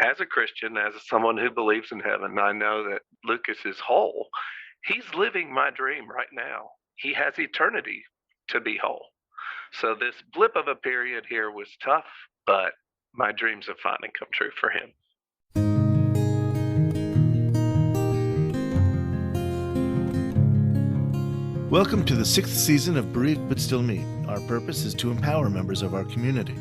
As a Christian, as someone who believes in heaven, I know that Lucas is whole. He's living my dream right now. He has eternity to be whole. So this blip of a period here was tough, but my dreams have finally come true for him. Welcome to the 6th season of Bereaved But Still Me. Our purpose is to empower members of our community.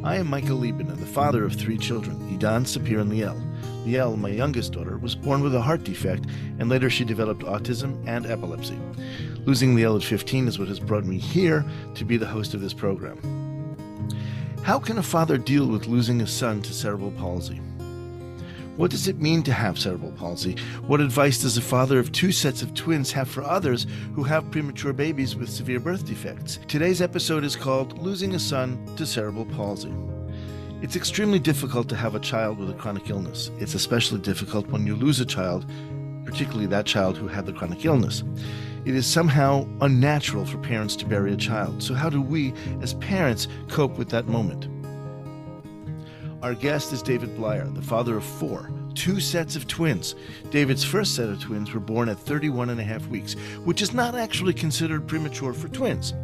I am Michael Lieben and the father of 3 children, Idan, Sapir, and Liel. Liel, my youngest daughter, was born with a heart defect, and later she developed autism and epilepsy. Losing Liel at 15 is what has brought me here to be the host of this program. How can a father deal with losing a son to cerebral palsy? What does it mean to have cerebral palsy? What advice does a father of 2 sets of twins have for others who have premature babies with severe birth defects? Today's episode is called Losing a Son to Cerebral Palsy. It's extremely difficult to have a child with a chronic illness. It's especially difficult when you lose a child, particularly that child who had the chronic illness. It is somehow unnatural for parents to bury a child. So how do we, as parents, cope with that moment? Our guest is David Blier, the father of 4, 2 sets of twins. David's first set of twins were born at 31 and a half weeks, which is not actually considered premature for twins.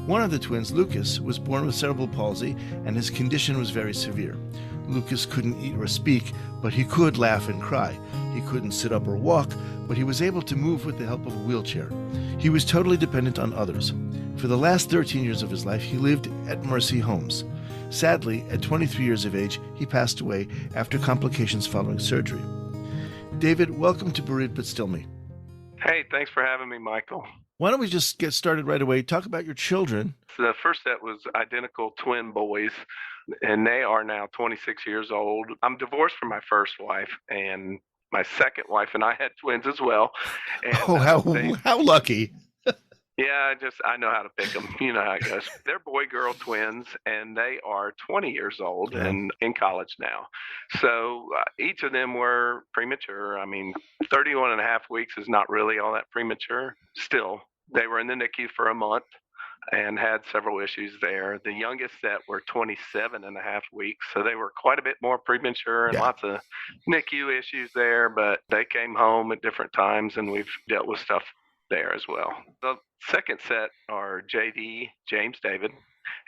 One of the twins, Lucas, was born with cerebral palsy, and his condition was very severe. Lucas couldn't eat or speak, but he could laugh and cry. He couldn't sit up or walk, but he was able to move with the help of a wheelchair. He was totally dependent on others. For the last 13 years of his life, he lived at Mercy Homes. Sadly, at 23 years of age, he passed away after complications following surgery. David, welcome to Bereaved But Still Me. Hey, thanks for having me, Michael. Why don't we just get started right away? Talk about your children. So the first set was identical twin boys, and they are now 26 years old. I'm divorced from my first wife, and my second wife and I had twins as well. And, how lucky. Yeah, I know how to pick them. You know how it goes. They're boy-girl twins, and they are 20 years old and in college now. So each of them were premature. I mean, 31 and a half weeks is not really all that premature. Still, they were in the NICU for a month and had several issues there. The youngest set were 27 and a half weeks, so they were quite a bit more premature and lots of NICU issues there, but they came home at different times, and we've dealt with stuff there as well. The second set are JD, James David,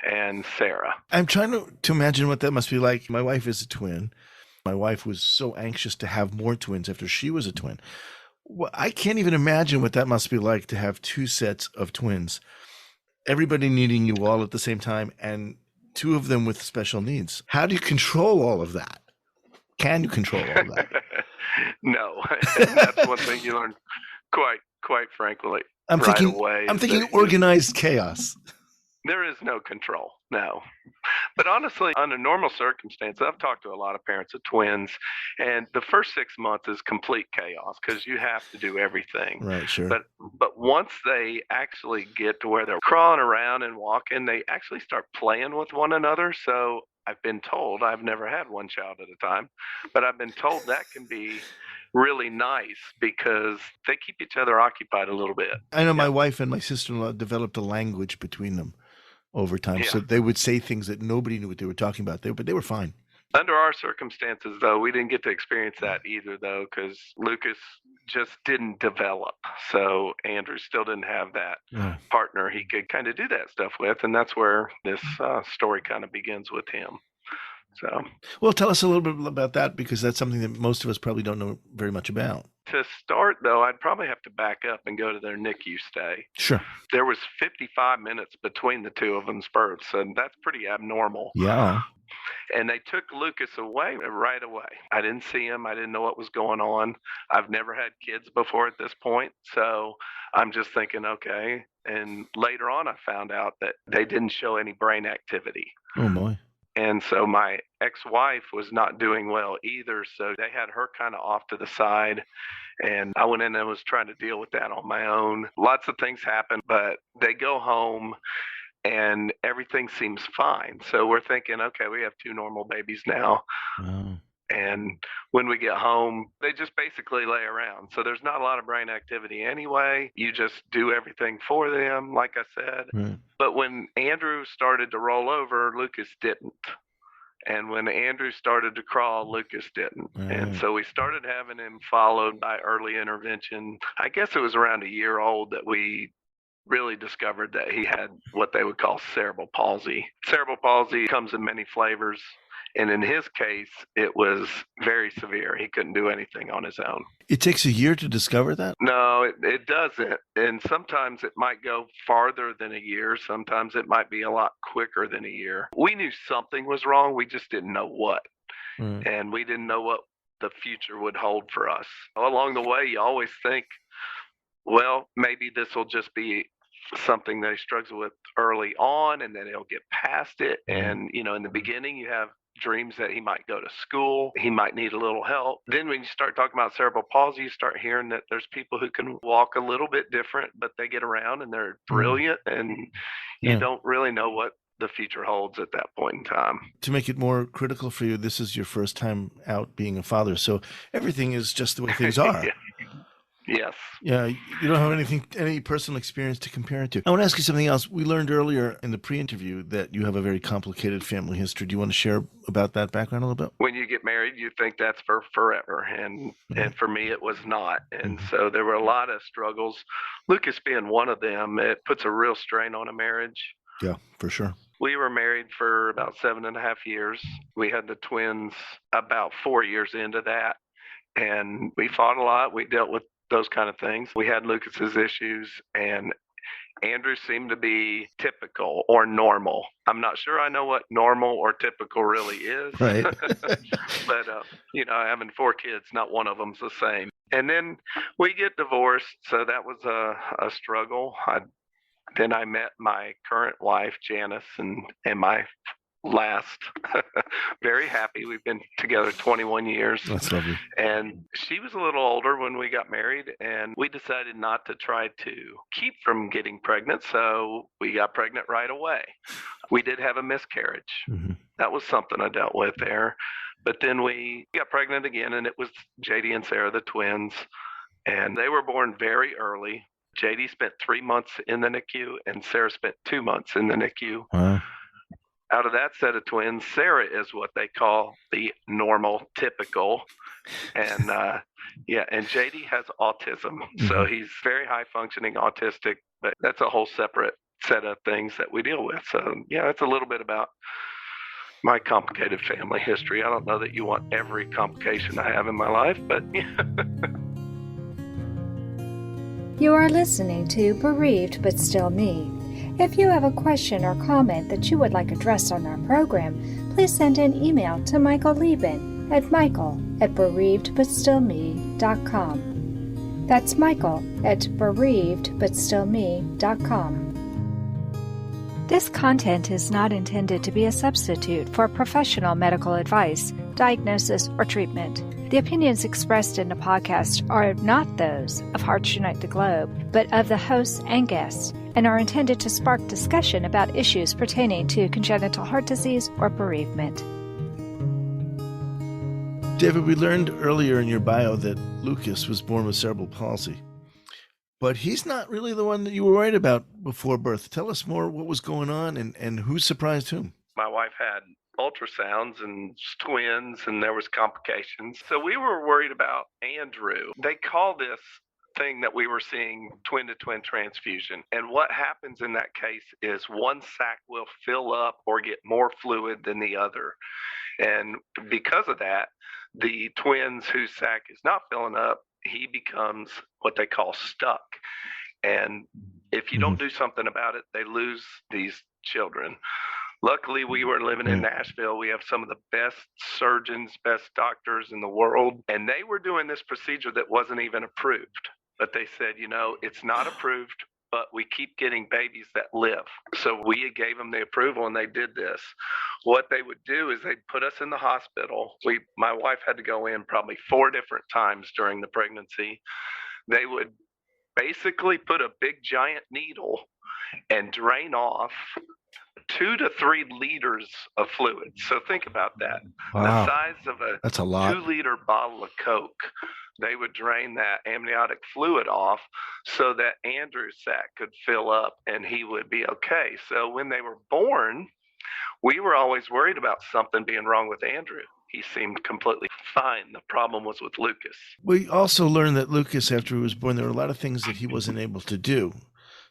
and Sarah. I'm trying to imagine what that must be like. My wife is a twin. My wife was so anxious to have more twins after she was a twin. Well, I can't even imagine what that must be like to have 2 sets of twins. Everybody needing you all at the same time, and 2 of them with special needs. How do you control all of that? Can you control all of that? No, that's one thing you learn quite frankly. I'm thinking organized chaos. There is no control, no. But honestly, under normal circumstances, I've talked to a lot of parents of twins, and the first 6 months is complete chaos because you have to do everything. Right, sure. But once they actually get to where they're crawling around and walking, they actually start playing with one another. So I've been told, I've never had one child at a time, but I've been told that can be really nice because they keep each other occupied a little bit. I know my wife and my sister-in-law developed a language between them over time. So they would say things that nobody knew what they were talking about, but they were fine. Under our circumstances, though, we didn't get to experience that either, though, because Lucas just didn't develop. So Andrew still didn't have that partner he could kind of do that stuff with, and that's where this story kind of begins with him. So, well, tell us a little bit about that, because that's something that most of us probably don't know very much about. To start, though, I'd probably have to back up and go to their NICU stay. Sure. There was 55 minutes between the 2 of them's births, and that's pretty abnormal. Yeah. And they took Lucas away right away. I didn't see him. I didn't know what was going on. I've never had kids before at this point, so I'm just thinking, okay. And later on, I found out that they didn't show any brain activity. Oh, boy. And so my ex-wife was not doing well either. So they had her kind of off to the side. And I went in and was trying to deal with that on my own. Lots of things happen, but they go home and everything seems fine. So we're thinking, okay, we have 2 normal babies now. Oh. And when we get home, they just basically lay around. So there's not a lot of brain activity anyway. You just do everything for them, like I said. Right. But when Andrew started to roll over, Lucas didn't. And when Andrew started to crawl, Lucas didn't. And so we started having him followed by early intervention. I guess it was around a year old that we really discovered that he had what they would call cerebral palsy. Cerebral palsy comes in many flavors. And in his case, it was very severe. He couldn't do anything on his own. It takes a year to discover that? No, it doesn't. And sometimes it might go farther than a year. Sometimes it might be a lot quicker than a year. We knew something was wrong. We just didn't know what. And we didn't know what the future would hold for us. Along the way, you always think, well, maybe this will just be something that he struggles with early on, and then he'll get past it. And, you know, in the beginning, you have dreams that he might go to school, he might need a little help. Then when you start talking about cerebral palsy, you start hearing that there's people who can walk a little bit different, but they get around and they're brilliant, and you don't really know what the future holds at that point in time. To make it more critical for you, this is your first time out being a father, so everything is just the way things are. Yes. Yeah, you don't have any personal experience to compare it to. I want to ask you something else. We learned earlier in the pre-interview that you have a very complicated family history. Do you want to share about that background a little bit? When you get married, you think that's for forever, and for me, it was not. And so there were a lot of struggles. Lucas being one of them, it puts a real strain on a marriage. Yeah, for sure. We were married for about 7.5 years. We had the twins about 4 years into that, and we fought a lot. We dealt with those kind of things. We had Lucas's issues, and Andrew seemed to be typical or normal. I'm not sure I know what normal or typical really is. Right. But, you know, having 4 kids, not one of them's the same. And then we get divorced, so that was a struggle. Then I met my current wife, Janice, and my last. Very happy. We've been together 21 years. That's lovely. And she was a little older when we got married, and we decided not to try to keep from getting pregnant, so we got pregnant right away. We did have a miscarriage. That was something I dealt with there. But then we got pregnant again, and it was JD and Sarah, the twins, and they were born very early. JD spent 3 months in the NICU, and Sarah spent 2 months in the NICU. Wow. Out of that set of twins, Sarah is what they call the normal, typical. And and JD has autism. So he's very high functioning autistic, but that's a whole separate set of things that we deal with. So yeah, that's a little bit about my complicated family history. I don't know that you want every complication I have in my life, but You are listening to Bereaved But Still Me. If you have a question or comment that you would like addressed on our program, please send an email to Michael Lieben at michael@bereavedbutstillme.com. That's michael@bereavedbutstillme.com. This content is not intended to be a substitute for professional medical advice, diagnosis, or treatment. The opinions expressed in the podcast are not those of Hearts Unite the Globe, but of the hosts and guests, and are intended to spark discussion about issues pertaining to congenital heart disease or bereavement. David, we learned earlier in your bio that Lucas was born with cerebral palsy, but he's not really the one that you were worried about before birth. Tell us more what was going on and who surprised whom. My wife had ultrasounds and twins, and there was complications. So we were worried about Andrew. They call this thing that we were seeing twin-to-twin transfusion. And what happens in that case is one sac will fill up or get more fluid than the other. And because of that, the twins whose sac is not filling up, he becomes what they call stuck. And if you don't do something about it, they lose these children. Luckily, we were living in Nashville. We have some of the best surgeons, best doctors in the world. And they were doing this procedure that wasn't even approved. But they said, you know, it's not approved, but we keep getting babies that live. So we gave them the approval, and they did this. What they would do is they'd put us in the hospital. My wife had to go in probably 4 different times during the pregnancy. They would basically put a big giant needle and drain off 2 to 3 liters of fluid. So think about that. Wow. The size of That's a lot. 2-liter bottle of Coke. They would drain that amniotic fluid off so that Andrew's sac could fill up and he would be okay. So when they were born, We were always worried about something being wrong with Andrew. He seemed completely fine. The problem was with Lucas. We also learned that Lucas, after he was born, there were a lot of things that he wasn't able to do.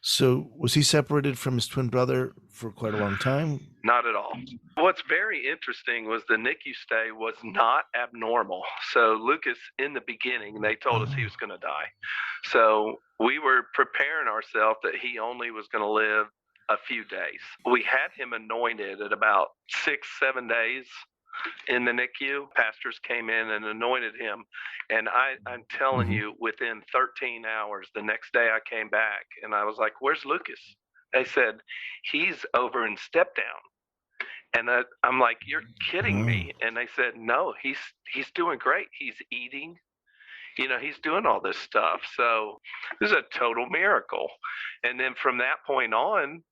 So was he separated from his twin brother for quite a long time? Not at all. What's very interesting was the NICU stay was not abnormal. So Lucas, in the beginning, they told us he was going to die. So we were preparing ourselves that he only was going to live a few days. We had him anointed at about 6-7 days in the NICU. Pastors came in and anointed him. And I'm telling you, within 13 hours, the next day I came back and I was like, "Where's Lucas?" They said, "He's over in step down." And I'm like, "You're kidding me." And they said, "No, he's doing great. He's eating. He's doing all this stuff." So this is a total miracle. And then from that point on,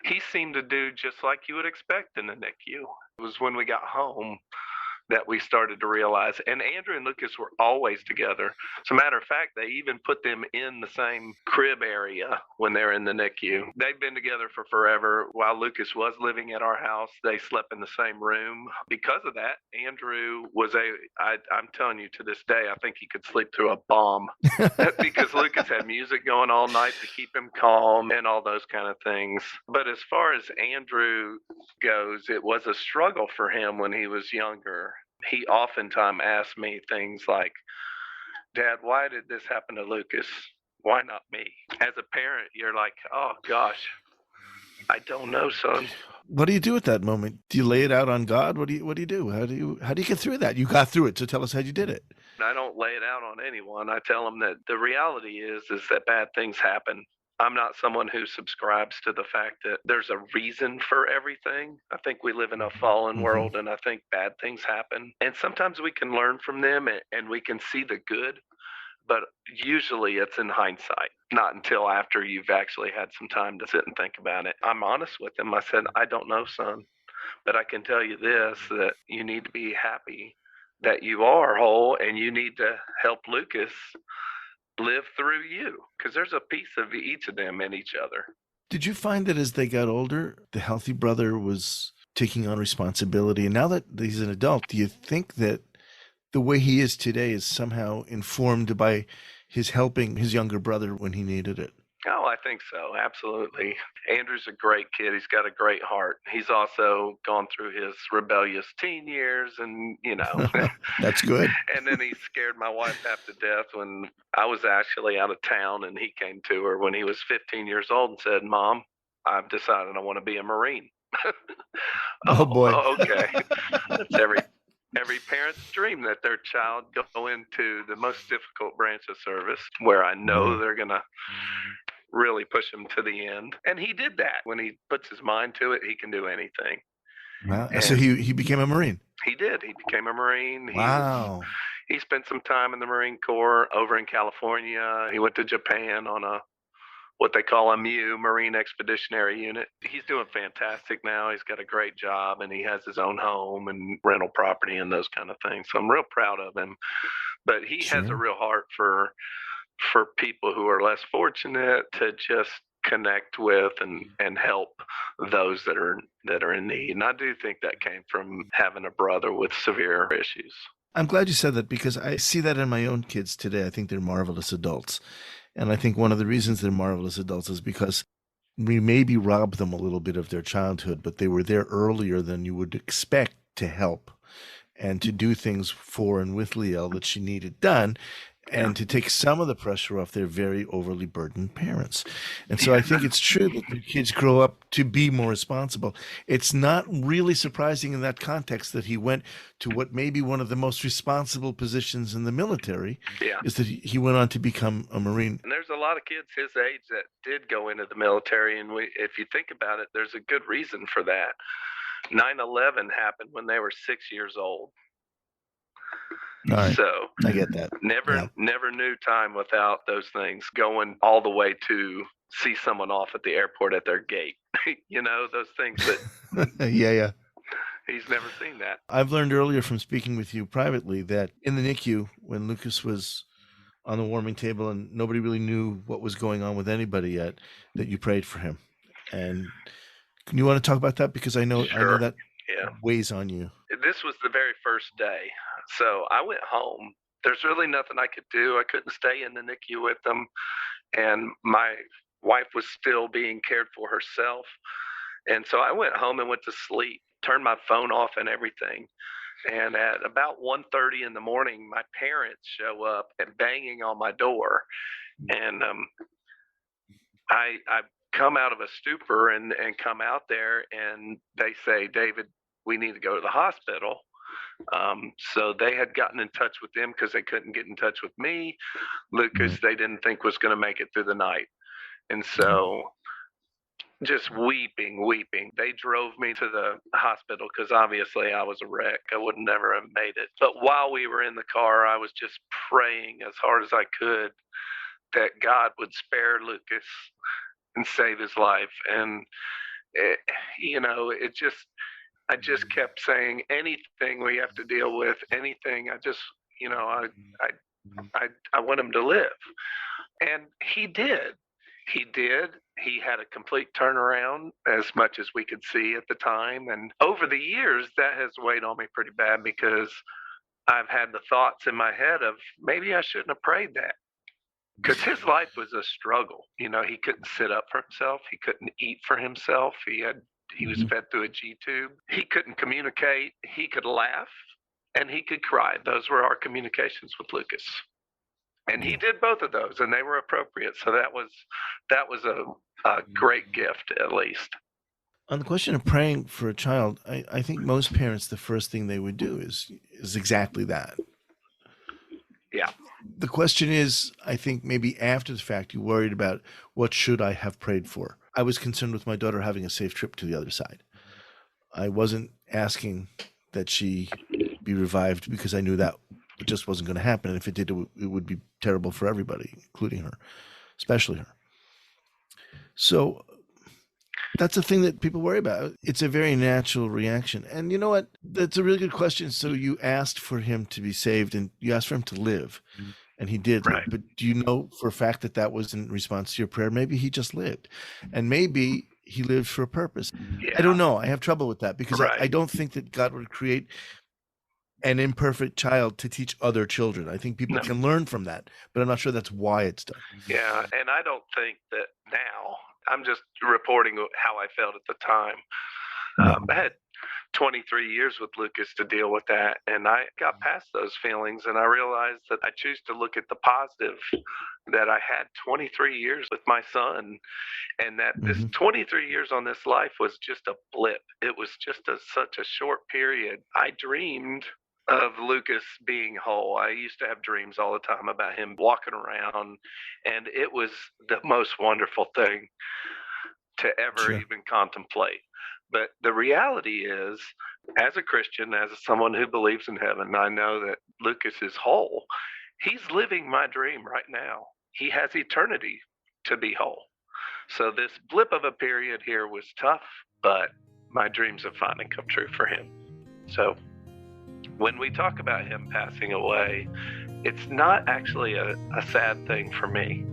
he seemed to do just like you would expect in the NICU. It was when we got home that we started to realize, and Andrew and Lucas were always together. As a matter of fact, they even put them in the same crib area when they're in the NICU. They've been together for forever. While Lucas was living at our house, they slept in the same room. Because of that, Andrew was I'm telling you, to this day, I think he could sleep through a bomb because Lucas had music going all night to keep him calm and all those kind of things. But as far as Andrew goes, it was a struggle for him when he was younger. He oftentimes asked me things like, "Dad, why did this happen to Lucas? Why not me?" As a parent, you're like, "Oh gosh, I don't know, son." What do you do at that moment? Do you lay it out on God? What do you do? How do you get through that? You got through it, so tell us how you did it. I don't lay it out on anyone. I tell them that the reality is that bad things happen. I'm not someone who subscribes to the fact that there's a reason for everything. I think we live in a fallen world, and I think bad things happen. And sometimes we can learn from them and we can see the good, but usually it's in hindsight, not until after you've actually had some time to sit and think about it. I'm honest with him. I said, "I don't know, son, but I can tell you this, that you need to be happy that you are whole, and you need to help Lucas live through you, because there's a piece of each of them in each other." Did you find that as they got older, the healthy brother was taking on responsibility? And now that he's an adult, do you think that the way he is today is somehow informed by his helping his younger brother when he needed it? Oh, I think so. Absolutely. Andrew's a great kid. He's got a great heart. He's also gone through his rebellious teen years and, That's good. And then he scared my wife half to death when I was actually out of town, and he came to her when he was 15 years old and said, "Mom, I've decided I want to be a Marine." Oh boy. Okay. That's every parent's dream, that their child go into the most difficult branch of service, where I know they're going to really push him to the end. And he did that. When he puts his mind to it, he can do anything. Wow. So he became a Marine. He did. He became a Marine. Wow. He spent some time in the Marine Corps over in California. He went to Japan on what they call a MU, Marine Expeditionary Unit. He's doing fantastic now. He's got a great job, and he has his own home and rental property and those kind of things. So I'm real proud of him. But he has a real heart for people who are less fortunate, to just connect with and help those that are in need. And I do think that came from having a brother with severe issues. I'm glad you said that, because I see that in my own kids today. I think they're marvelous adults. And I think one of the reasons they're marvelous adults is because we maybe robbed them a little bit of their childhood, but they were there earlier than you would expect to help and to do things for and with Liel that she needed done, and to take some of the pressure off their very overly burdened parents. And so I think it's true that the kids grow up to be more responsible. It's not really surprising in that context that he went to what may be one of the most responsible positions in the military, is that he went on to become a Marine. And there's a lot of kids his age that did go into the military, and if you think about it, there's a good reason for that. 9/11 happened when they were 6 years old. All right. So I get that. Never knew time without those things, going all the way to see someone off at the airport at their gate. Those things that Yeah. He's never seen that. I've learned earlier from speaking with you privately that in the NICU, when Lucas was on the warming table and nobody really knew what was going on with anybody yet, that you prayed for him. And You want to talk about that? Because I know Sure. that Yeah. weighs on you. This was the very first day. So I went home. There's really nothing I could do. I couldn't stay in the NICU with them. And my wife was still being cared for herself. And so I went home and went to sleep, turned my phone off and everything. And at about 1:30 in the morning, my parents show up and banging on my door. And I come out of a stupor and come out there, and they say, David, we need to go to the hospital. So they had gotten in touch with them because they couldn't get in touch with me. Lucas, they didn't think was going to make it through the night. And so just weeping. They drove me to the hospital because obviously I was a wreck. I would never have made it. But while we were in the car, I was just praying as hard as I could that God would spare Lucas and save his life. And I just kept saying, anything we have to deal with, anything. I want him to live. And he did. He had a complete turnaround, as much as we could see at the time. And over the years, that has weighed on me pretty bad because I've had the thoughts in my head of maybe I shouldn't have prayed that. Because his life was a struggle. He couldn't sit up for himself. He couldn't eat for himself. He was fed through a G-tube. He couldn't communicate. He could laugh and he could cry. Those were our communications with Lucas. And he did both of those, and they were appropriate. So that was a great gift, at least. On the question of praying for a child, I think most parents, the first thing they would do is exactly that. Yeah. The question is, I think maybe after the fact, you worried about what should I have prayed for. I was concerned with my daughter having a safe trip to the other side. I wasn't asking that she be revived because I knew that it just wasn't going to happen. And if it did, it would be terrible for everybody, including her, especially her. So that's a thing that people worry about. It's a very natural reaction. And you know what? That's a really good question. So you asked for him to be saved and you asked for him to live. And he did. Right. But do you know for a fact that that was in response to your prayer? Maybe he just lived. And maybe he lived for a purpose. Yeah. I don't know. I have trouble with that because Right. I don't think that God would create an imperfect child to teach other children. I think people can learn from that, but I'm not sure that's why it's done. Yeah, and I don't think that now. I'm just reporting how I felt at the time. I had 23 years with Lucas to deal with that, and I got past those feelings, and I realized that I choose to look at the positive, that I had 23 years with my son, and that this 23 years on this life was just a blip. It was just such a short period. I dreamed of Lucas being whole. I used to have dreams all the time about him walking around, and it was the most wonderful thing to ever even contemplate. But the reality is, as a Christian, as someone who believes in heaven, I know that Lucas is whole. He's living my dream right now. He has eternity to be whole. So this blip of a period here was tough, but my dreams have finally come true for him. So when we talk about him passing away, it's not actually a sad thing for me.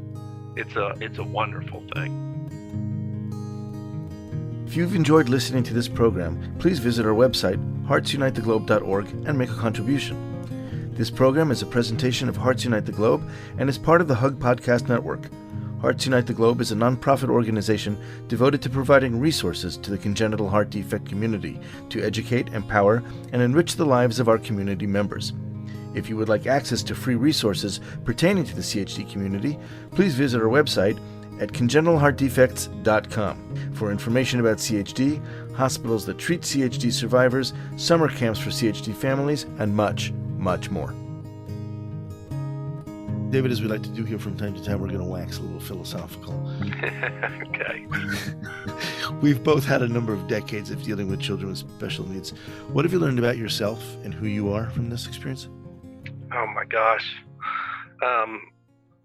It's a wonderful thing. If you've enjoyed listening to this program, please visit our website, heartsunitetheglobe.org, and make a contribution. This program is a presentation of Hearts Unite the Globe and is part of the Hug Podcast Network. Hearts Unite the Globe is a nonprofit organization devoted to providing resources to the congenital heart defect community to educate, empower, and enrich the lives of our community members. If you would like access to free resources pertaining to the CHD community, please visit our website at congenitalheartdefects.com for information about CHD, hospitals that treat CHD survivors, summer camps for CHD families, and much, much more. David, as we like to do here from time to time, we're going to wax a little philosophical. Okay. We've both had a number of decades of dealing with children with special needs. What have you learned about yourself and who you are from this experience? Oh my gosh.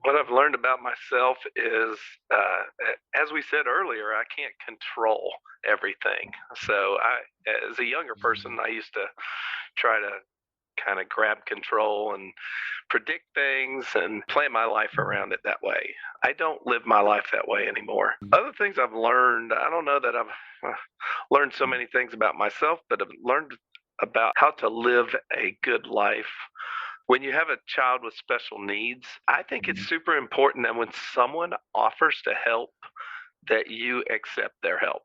What I've learned about myself is, as we said earlier, I can't control everything. So as a younger person, I used to try to kind of grab control and predict things and plan my life around it that way. I don't live my life that way anymore. Other things I've learned, I don't know that learned so many things about myself, but I've learned about how to live a good life. When you have a child with special needs, I think it's super important that when someone offers to help, that you accept their help.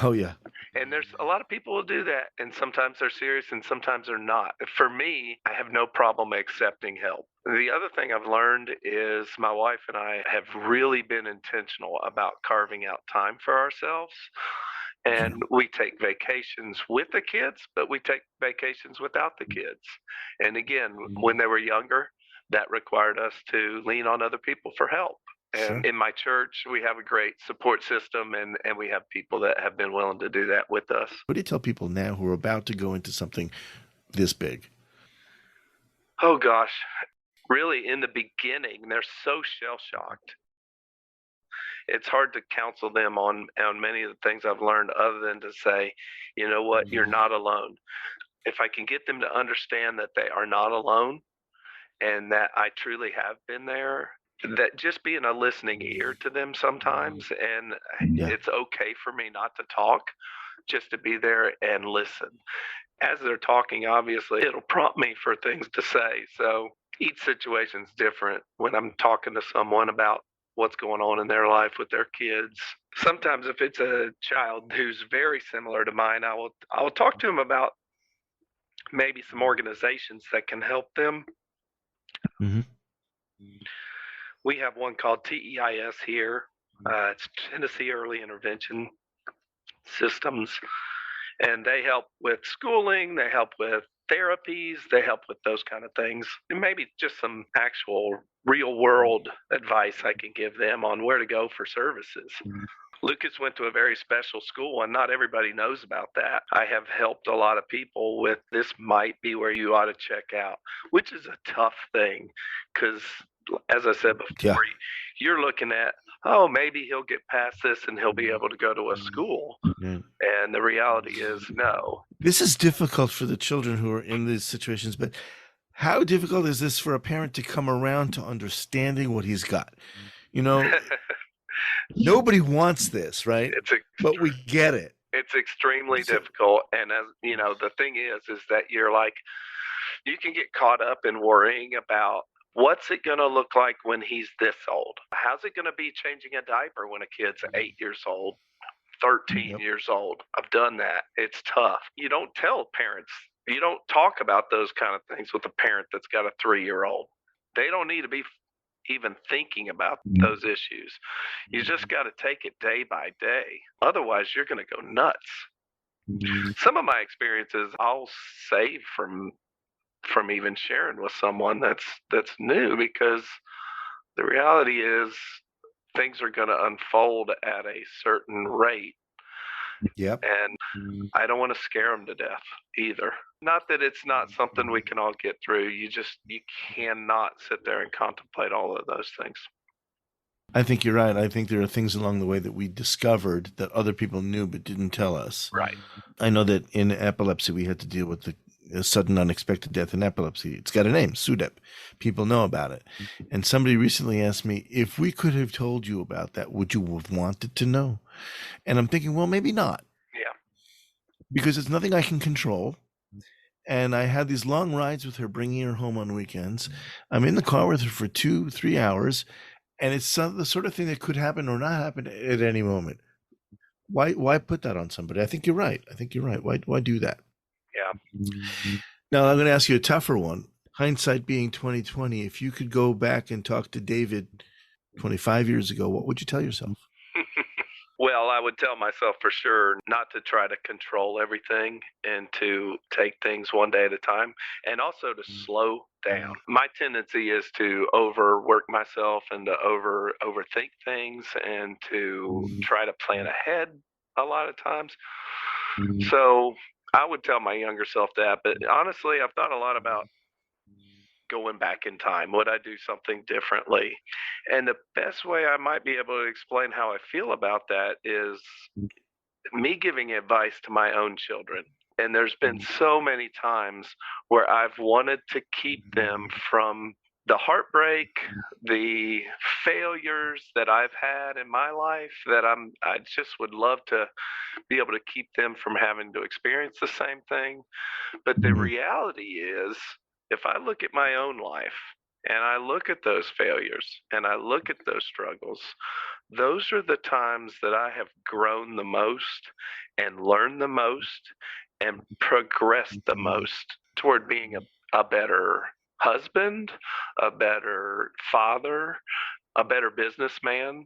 Oh, yeah. And there's a lot of people who do that, and sometimes they're serious and sometimes they're not. For me, I have no problem accepting help. The other thing I've learned is my wife and I have really been intentional about carving out time for ourselves. And we take vacations with the kids, but we take vacations without the kids. And again, when they were younger, that required us to lean on other people for help. And in my church, we have a great support system, and we have people that have been willing to do that with us. What do you tell people now who are about to go into something this big? Oh, gosh. Really, in the beginning, they're so shell-shocked. It's hard to counsel them on many of the things I've learned other than to say, you know what, you're not alone. If I can get them to understand that they are not alone and that I truly have been there, that just being a listening ear to them sometimes, and it's okay for me not to talk, just to be there and listen. As they're talking, obviously, it'll prompt me for things to say. So each situation's different when I'm talking to someone about what's going on in their life with their kids. Sometimes if it's a child who's very similar to mine, I will talk to them about maybe some organizations that can help them. Mm-hmm. We have one called TEIS here. It's Tennessee Early Intervention Systems, and they help with schooling, they help with therapies, they help with those kind of things. And maybe just some actual real world advice I can give them on where to go for services. Lucas went to a very special school, and not everybody knows about that. I have helped a lot of people with this might be where you ought to check out, which is a tough thing because, as I said before, you're looking at, oh, maybe he'll get past this and he'll be able to go to a school. And the reality is no. This is difficult for the children who are in these situations, but how difficult is this for a parent to come around to understanding what he's got? You know, nobody wants this, right? But we get it. It's extremely difficult. And as you know, the thing is that you're like, you can get caught up in worrying about what's it going to look like when he's this old? How's it going to be changing a diaper when a kid's 8 years old, 13 years old? I've done that. It's tough. You don't tell parents. You don't talk about those kind of things with a parent that's got a 3-year-old. They don't need to be even thinking about those issues. You just got to take it day by day. Otherwise, you're going to go nuts. Some of my experiences I'll save from even sharing with someone that's new, because the reality is things are going to unfold at a certain rate. And I don't want to scare them to death either. Not that it's not something we can all get through. You cannot sit there and contemplate all of those things. I think you're right. I think there are things along the way that we discovered that other people knew but didn't tell us. Right. I know that in epilepsy, we had to deal with the sudden unexpected death in epilepsy. It's got a name, SUDEP. People know about it. And somebody recently asked me, if we could have told you about that, would you have wanted to know? And I'm thinking, well, maybe not. Yeah. Because it's nothing I can control. And I had these long rides with her, bringing her home on weekends. I'm in the car with her for 2-3 hours. And it's the sort of thing that could happen or not happen at any moment. Why put that on somebody? I think you're right. Why do that? Yeah. Now I'm going to ask you a tougher one. Hindsight being 2020, if you could go back and talk to David 25 years ago, what would you tell yourself? Well, I would tell myself for sure not to try to control everything and to take things one day at a time, and also to slow down. My tendency is to overwork myself and to overthink things and to try to plan ahead a lot of times. So I would tell my younger self that, but honestly, I've thought a lot about going back in time. Would I do something differently? And the best way I might be able to explain how I feel about that is me giving advice to my own children. And there's been so many times where I've wanted to keep them from the heartbreak, the failures that I've had in my life that I just would love to be able to keep them from having to experience the same thing. But the reality is, if I look at my own life and I look at those failures and I look at those struggles, those are the times that I have grown the most and learned the most and progressed the most toward being a better husband, a better father, a better businessman.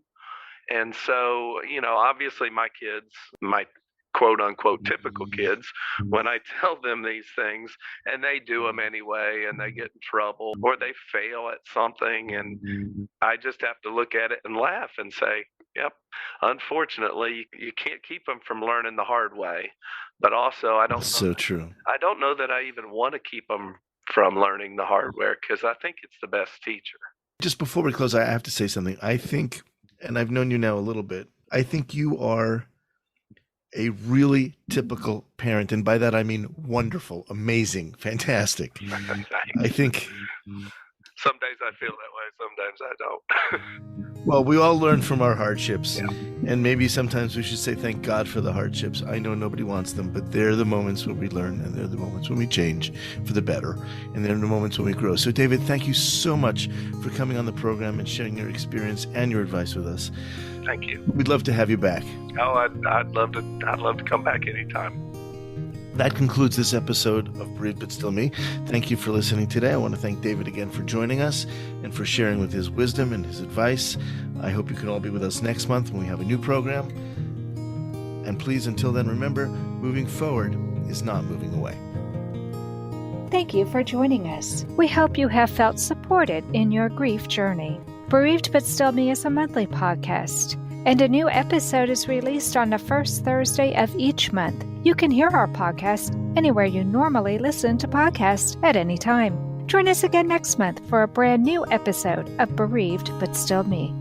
And so, obviously my kids, my quote unquote typical kids, when I tell them these things and they do them anyway and they get in trouble or they fail at something, and I just have to look at it and laugh and say, yep, unfortunately, you can't keep them from learning the hard way. But also, I don't know that I even want to keep them from learning the hard way, because I think it's the best teacher. Just before we close, I have to say something. I think, and I've known you now a little bit, I think you are a really typical parent. And by that, I mean wonderful, amazing, fantastic. I think some days I feel that way. Sometimes I don't. Well, we all learn from our hardships. Yeah. And maybe sometimes we should say thank God for the hardships. I know nobody wants them, but they're the moments when we learn, and they're the moments when we change for the better, and they're the moments when we grow. So, David, thank you so much for coming on the program and sharing your experience and your advice with us. Thank you. We'd love to have you back. Oh, I'd love to come back anytime. That concludes this episode of Bereaved But Still Me. Thank you for listening today. I want to thank David again for joining us and for sharing with his wisdom and his advice. I hope you can all be with us next month when we have a new program. And please, until then, remember, moving forward is not moving away. Thank you for joining us. We hope you have felt supported in your grief journey. Bereaved But Still Me is a monthly podcast, and a new episode is released on the first Thursday of each month. You can hear our podcast anywhere you normally listen to podcasts at any time. Join us again next month for a brand new episode of Bereaved But Still Me.